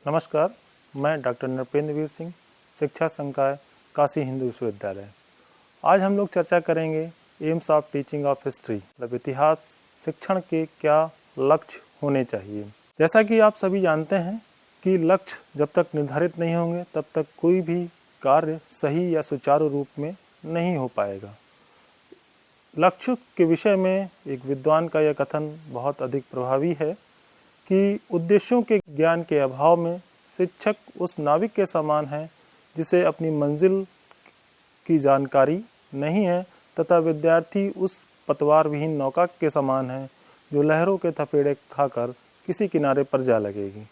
नमस्कार, मैं डॉक्टर नृपेंद्रवीर सिंह, शिक्षा संकाय काशी हिंदू विश्वविद्यालय। आज हम लोग चर्चा करेंगे AIIMS of teaching of history, मतलब इतिहास शिक्षण के क्या लक्ष्य होने चाहिए। जैसा कि आप सभी जानते हैं कि लक्ष्य जब तक निर्धारित नहीं होंगे तब तक कोई भी कार्य सही या सुचारू रूप में नहीं हो पाएगा। लक्ष्य के विषय में एक विद्वान का यह कथन बहुत अधिक प्रभावी है कि उद्देश्यों के ज्ञान के अभाव में शिक्षक उस नाविक के समान है जिसे अपनी मंजिल की जानकारी नहीं है, तथा विद्यार्थी उस पतवार विहीन नौका के समान है जो लहरों के थपेड़े खाकर किसी किनारे पर जा लगेगी।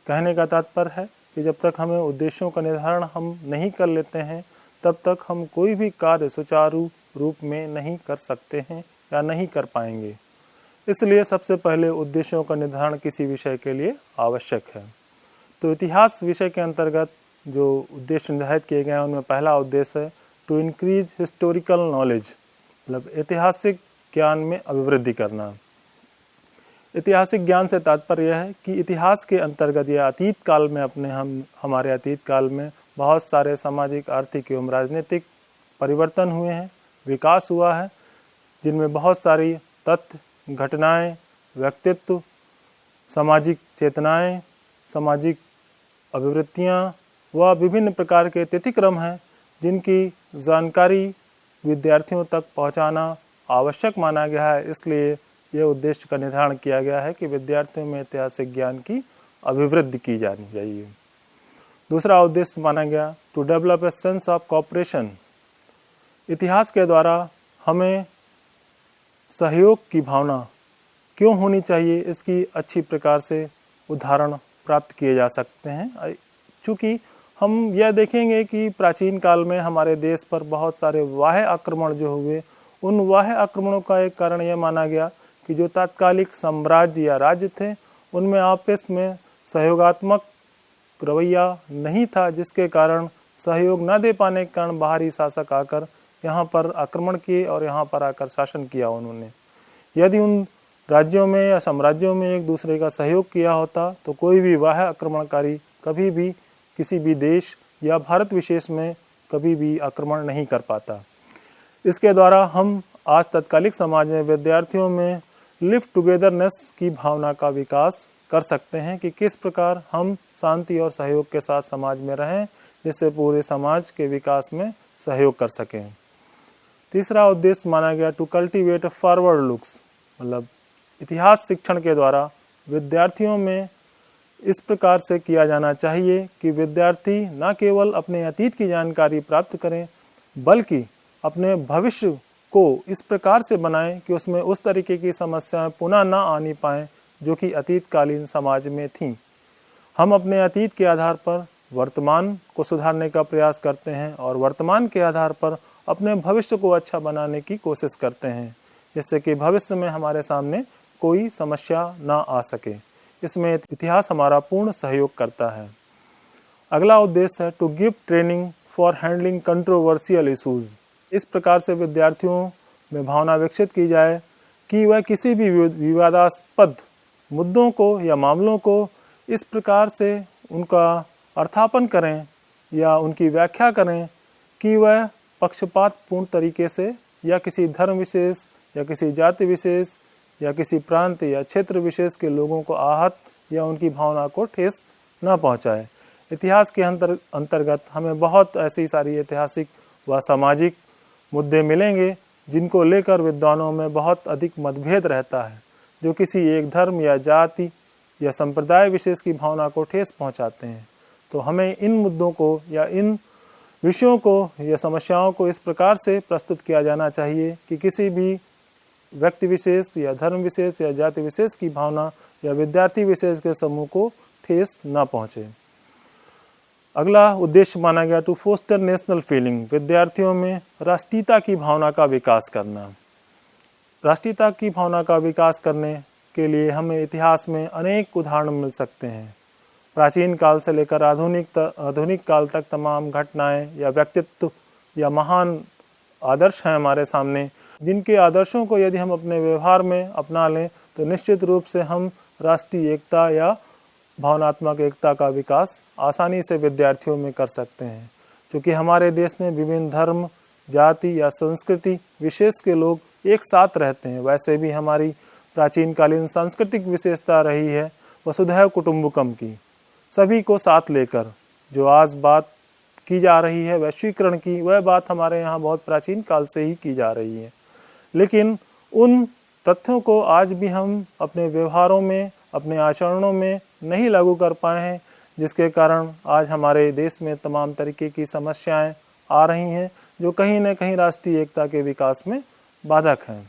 कहने का तात्पर्य है कि जब तक हमें उद्देश्यों का निर्धारण हम नहीं कर लेते हैं तब तक हम कोई भी कार्य सुचारू रूप में नहीं कर सकते हैं या नहीं कर पाएंगे। इसलिए सबसे पहले उद्देश्यों का निर्धारण किसी विषय के लिए आवश्यक है। तो इतिहास विषय के अंतर्गत जो उद्देश्य निर्धारित किए गए हैं उनमें पहला उद्देश्य है टू इंक्रीज हिस्टोरिकल नॉलेज, मतलब ऐतिहासिक ज्ञान में अभिवृद्धि करना। ऐतिहासिक ज्ञान से तात्पर्य यह है कि इतिहास के अंतर्गत या अतीत काल में हमारे अतीत काल में बहुत सारे सामाजिक, आर्थिक एवं राजनीतिक परिवर्तन हुए हैं, विकास हुआ है, जिनमें बहुत सारी तथ्य, घटनाएं, व्यक्तित्व, सामाजिक चेतनाएं, सामाजिक अभिवृत्तियां व विभिन्न प्रकार के तिथिक्रम हैं जिनकी जानकारी विद्यार्थियों तक पहुंचाना आवश्यक माना गया है। इसलिए यह उद्देश्य का निर्धारण किया गया है कि विद्यार्थियों में ऐतिहासिक ज्ञान की अभिवृद्धि की जानी चाहिए। दूसरा उद्देश्य माना गया to develop a sense of cooperation. इतिहास के द्वारा हमें सहयोग की भावना क्यों होनी चाहिए, इसकी अच्छी प्रकार से उदाहरण प्राप्त किए जा सकते हैं। चूँकि हम यह देखेंगे कि प्राचीन काल में हमारे देश पर बहुत सारे बाह्य आक्रमण जो हुए, उन बाह्य आक्रमणों का एक कारण यह माना गया कि जो तात्कालिक साम्राज्य या राज्य थे उनमें आपस में सहयोगात्मक रवैया नहीं था, जिसके कारण सहयोग न दे पाने के कारण बाहरी शासक आकर यहाँ पर आक्रमण किए और यहाँ पर आकर शासन किया उन्होंने। यदि उन राज्यों में या साम्राज्यों में एक दूसरे का सहयोग किया होता तो कोई भी बाह्य आक्रमणकारी कभी भी किसी भी देश या भारत विशेष में कभी भी आक्रमण नहीं कर पाता। इसके द्वारा हम आज तत्कालिक समाज में विद्यार्थियों में लिव टुगेदरनेस की भावना का विकास कर सकते हैं कि किस प्रकार हम शांति और सहयोग के साथ समाज में रहें, जिससे पूरे समाज के विकास में सहयोग कर सकें। तीसरा उद्देश्य माना गया टू कल्टीवेट फॉरवर्ड लुक्स, मतलब इतिहास शिक्षण के द्वारा विद्यार्थियों में इस प्रकार से किया जाना चाहिए कि विद्यार्थी न केवल अपने अतीत की जानकारी प्राप्त करें बल्कि अपने भविष्य को इस प्रकार से बनाएं कि उसमें उस तरीके की समस्याएं पुनः न आनी पाएं जो कि अतीतकालीन समाज में थीं। हम अपने अतीत के आधार पर वर्तमान को सुधारने का प्रयास करते हैं और वर्तमान के आधार पर अपने भविष्य को अच्छा बनाने की कोशिश करते हैं, जिससे कि भविष्य में हमारे सामने कोई समस्या ना आ सके। इसमें इतिहास हमारा पूर्ण सहयोग करता है। अगला उद्देश्य है to give training for handling controversial issues. इस प्रकार से विद्यार्थियों में भावना विकसित की जाए कि वह किसी भी विवादास्पद मुद्दों को या मामलों को इस प्रकार से उनका अर्थापन करें या उनकी व्याख्या करें कि वह पक्षपातपूर्ण तरीके से या किसी धर्म विशेष या किसी जाति विशेष या किसी प्रांत या क्षेत्र विशेष के लोगों को आहत या उनकी भावना को ठेस न पहुंचाए। इतिहास के अंतर्गत हमें बहुत ऐसी सारी ऐतिहासिक व सामाजिक मुद्दे मिलेंगे जिनको लेकर विद्वानों में बहुत अधिक मतभेद रहता है, जो किसी एक धर्म या जाति या संप्रदाय विशेष की भावना को ठेस पहुंचाते हैं। तो हमें इन मुद्दों को या इन विषयों को या समस्याओं को इस प्रकार से प्रस्तुत किया जाना चाहिए कि किसी भी व्यक्ति विशेष या धर्म विशेष या जाति विशेष की भावना या विद्यार्थी विशेष के समूह को ठेस न पहुंचे। अगला उद्देश्य माना गया टू फोस्टर नेशनल फीलिंग। विद्यार्थियों में राष्ट्रीयता की भावना का विकास करना। राष्ट्रीयता की भावना का विकास करने के लिए हमें इतिहास में अनेक उदाहरण मिल सकते हैं। प्राचीन काल से लेकर आधुनिक काल तक तमाम घटनाएं या व्यक्तित्व या महान आदर्श हैं हमारे सामने, जिनके आदर्शों को यदि हम अपने व्यवहार में अपना लें तो निश्चित रूप से हम राष्ट्रीय एकता या भावनात्मक एकता का विकास आसानी से विद्यार्थियों में कर सकते हैं। क्योंकि हमारे देश में विभिन्न धर्म, जाति या संस्कृति विशेष के लोग एक साथ रहते हैं, वैसे भी हमारी प्राचीन कालीन सांस्कृतिक विशेषता रही है वसुधैव कुटुंबकम की, सभी को साथ लेकर। जो आज बात की जा रही है वैश्वीकरण की, वह बात हमारे यहाँ बहुत प्राचीन काल से ही की जा रही है। लेकिन उन तथ्यों को आज भी हम अपने व्यवहारों में, अपने आचरणों में नहीं लागू कर पाए हैं, जिसके कारण आज हमारे देश में तमाम तरीके की समस्याएं आ रही हैं, जो कहीं न कहीं राष्ट्रीय एकता के विकास में बाधक हैं।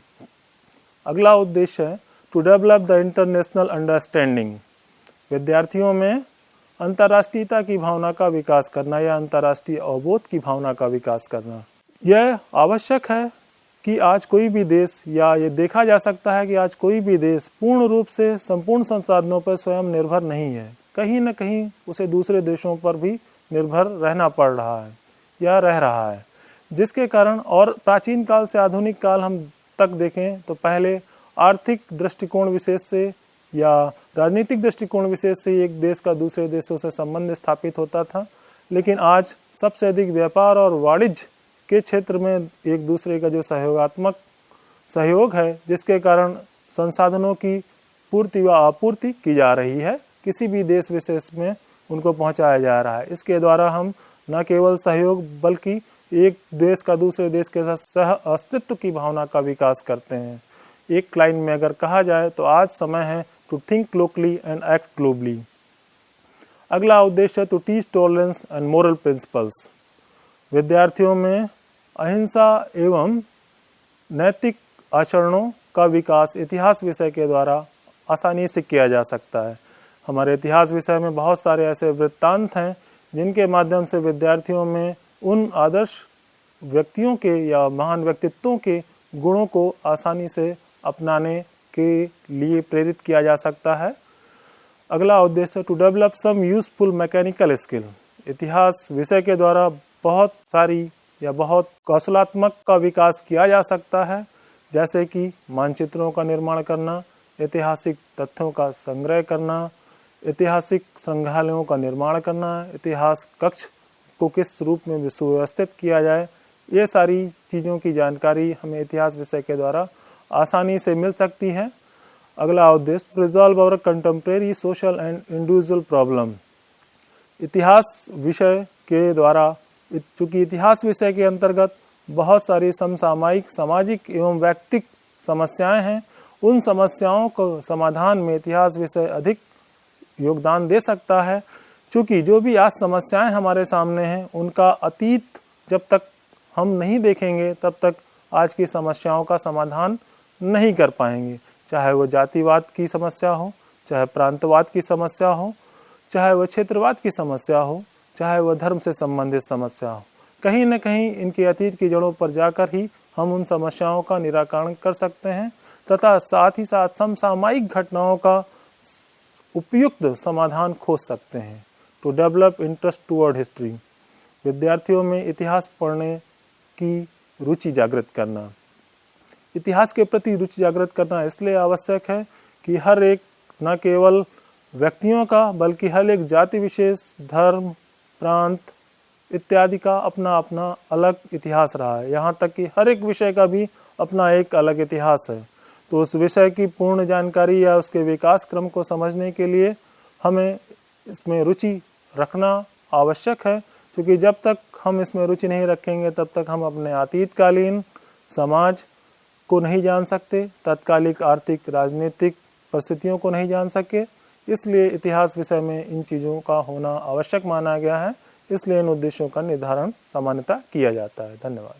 अगला उद्देश्य है to develop the international understanding. विद्यार्थियों में अंतर्राष्ट्रीयता की भावना का विकास करना या अंतर्राष्ट्रीय अवबोध की भावना का विकास करना, यह आवश्यक है कि आज कोई भी देश, या ये देखा जा सकता है कि आज कोई भी देश पूर्ण रूप से संपूर्ण संसाधनों पर स्वयं निर्भर नहीं है। कहीं न कहीं उसे दूसरे देशों पर भी निर्भर रहना पड़ रहा है या रह रहा है, जिसके कारण, और प्राचीन काल से आधुनिक काल हम तक देखें तो पहले आर्थिक दृष्टिकोण विशेष से या राजनीतिक दृष्टिकोण विशेष से एक देश का दूसरे देशों से संबंध स्थापित होता था। लेकिन आज सबसे अधिक व्यापार और वाणिज्य के क्षेत्र में एक दूसरे का जो सहयोगात्मक सहयोग है, जिसके कारण संसाधनों की पूर्ति व आपूर्ति की जा रही है, किसी भी देश विशेष में उनको पहुंचाया जा रहा है। इसके द्वारा हम न केवल सहयोग बल्कि एक देश का दूसरे देश के साथ सह अस्तित्व की भावना का विकास करते हैं। एक लाइन में अगर कहा जाए तो आज समय है to think locally and act globally. अगला उद्देश्य है to teach tolerance and moral principles. विद्यार्थियों में अहिंसा एवं नैतिक आचरणों का विकास इतिहास विषय के द्वारा आसानी से किया जा सकता है। हमारे इतिहास विषय में बहुत सारे ऐसे वृत्तांत हैं जिनके माध्यम से विद्यार्थियों में उन आदर्श व्यक्तियों के या महान व्यक्तित्वों के गुणों को आसानी से अपनाने के लिए प्रेरित किया जा सकता है। अगला उद्देश्य to develop some useful mechanical skill. इतिहास विषय के द्वारा बहुत सारी या बहुत कौशलात्मक का विकास किया जा सकता है, जैसे कि मानचित्रों का निर्माण करना, ऐतिहासिक तथ्यों का संग्रह करना, ऐतिहासिक संग्रहालयों का निर्माण करना, इतिहास कक्ष को किस रूप में सुव्यवस्थित किया जाए, ये सारी चीज़ों की जानकारी हमें इतिहास विषय के द्वारा आसानी से मिल सकती है। अगला उद्देश्य resolve our contemporary social and individual problem. इतिहास विषय के द्वारा, चूँकि इतिहास विषय के अंतर्गत बहुत सारी समसामयिक, सामाजिक एवं व्यक्तिक समस्याएं हैं, उन समस्याओं को समाधान में इतिहास विषय अधिक योगदान दे सकता है। चूँकि जो भी आज समस्याएं हमारे सामने हैं, उनका अतीत जब तक हम नहीं देखेंगे तब तक आज की समस्याओं का समाधान नहीं कर पाएंगे। चाहे वो जातिवाद की समस्या हो, चाहे प्रांतवाद की समस्या हो, चाहे वह क्षेत्रवाद की समस्या हो, चाहे वह धर्म से संबंधित समस्या हो, कहीं न कहीं इनके अतीत की जड़ों पर जाकर ही हम उन समस्याओं का निराकरण कर सकते हैं तथा साथ ही साथ समसामयिक घटनाओं का उपयुक्त समाधान खोज सकते हैं। To develop interest toward history. विद्यार्थियों में इतिहास पढ़ने की रुचि जागृत करना। इतिहास के प्रति रुचि जागृत करना इसलिए आवश्यक है कि हर एक, न केवल व्यक्तियों का बल्कि हर एक जाति विशेष, धर्म, प्रांत इत्यादि का अपना अपना अलग इतिहास रहा है। यहाँ तक कि हर एक विषय का भी अपना एक अलग इतिहास है। तो उस विषय की पूर्ण जानकारी या उसके विकास क्रम को समझने के लिए हमें इसमें रुचि रखना आवश्यक है, क्योंकि जब तक हम इसमें रुचि नहीं रखेंगे तब तक हम अपने अतीतकालीन समाज को नहीं जान सकते, तत्कालिक आर्थिक राजनीतिक परिस्थितियों को नहीं जान सके। इसलिए इतिहास विषय में इन चीज़ों का होना आवश्यक माना गया है। इसलिए इन उद्देश्यों का निर्धारण सामान्यतः किया जाता है। धन्यवाद।